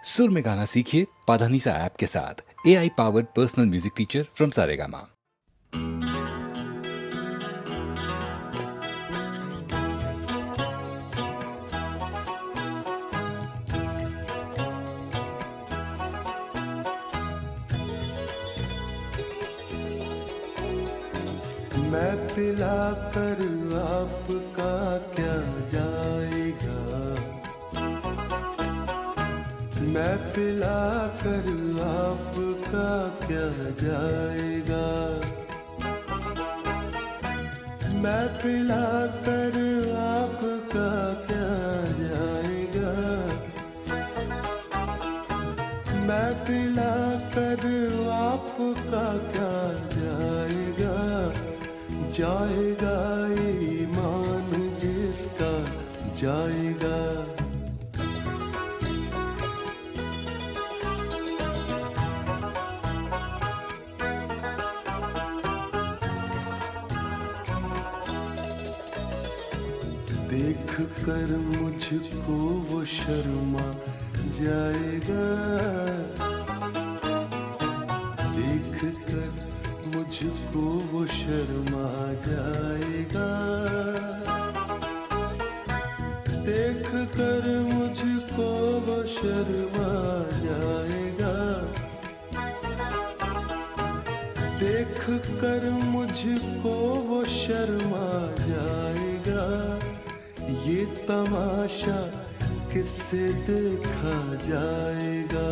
सुर में गाना सीखिए पाधानीसा ऐप के साथ। AI powered personal music teacher from Saregama. मैं पिला कर आपका क्या जाएगा, मैं पिला कर आपका क्या जाएगा, मैं पिला कर आपका क्या जाएगा, मैं पिला कर आपका क्या जाएगा, जाएगा ईमान जिसका जाएगा। देख कर मुझको वो शर्मा जाएगा, देख कर मुझको वो शर्मा जाएगा, देख कर मुझको वो शर्मा जाएगा, देख कर मुझको वो शर्मा जाएगा। ये तमाशा किससे देखा जाएगा।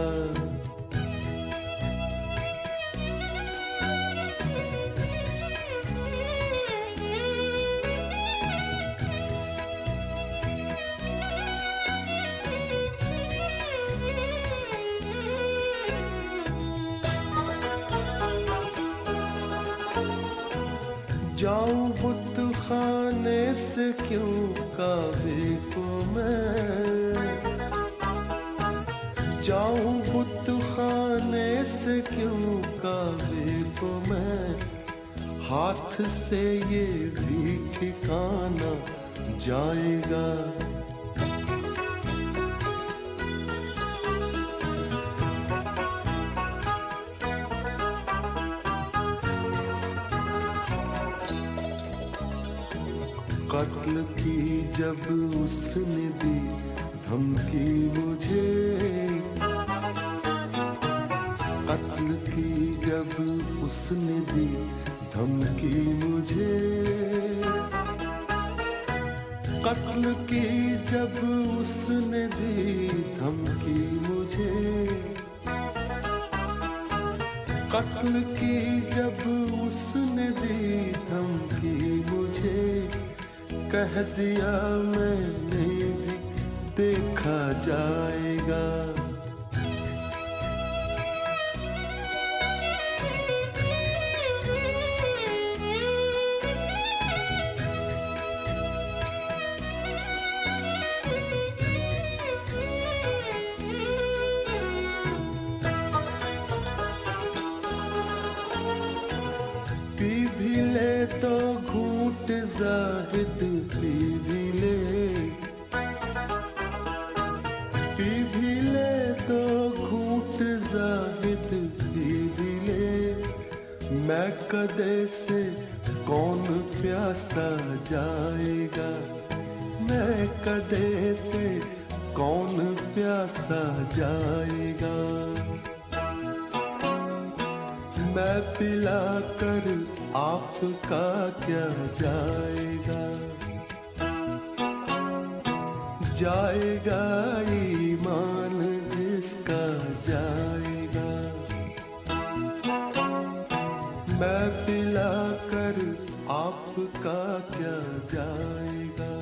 जाऊं बुत खाने से क्यों काबे को मैं, जाऊं बुत खाने से क्यों काबे को मैं, हाथ से ये भी ठिकाना जाएगा। कत्ल की जब उसने दी धमकी मुझे, कत्ल की जब उसने दी धमकी मुझे, कत्ल की जब उसने दी धमकी मुझे, कत्ल की जब उसने दी धमकी मुझे, कह दिया मैंने भी देखा जाएगा। पी भी ले तो घूंट जाहिद पी भी ले, पी भी ले तो घूंट जाहिद पी भी ले, मैं कदे से कौन प्यासा जाएगा, मैं कदे से कौन प्यासा जाएगा। मैं पिला कर आपका क्या जाएगा, जाएगा ईमान जिसका जाएगा। मैं पिला कर आपका क्या जाएगा।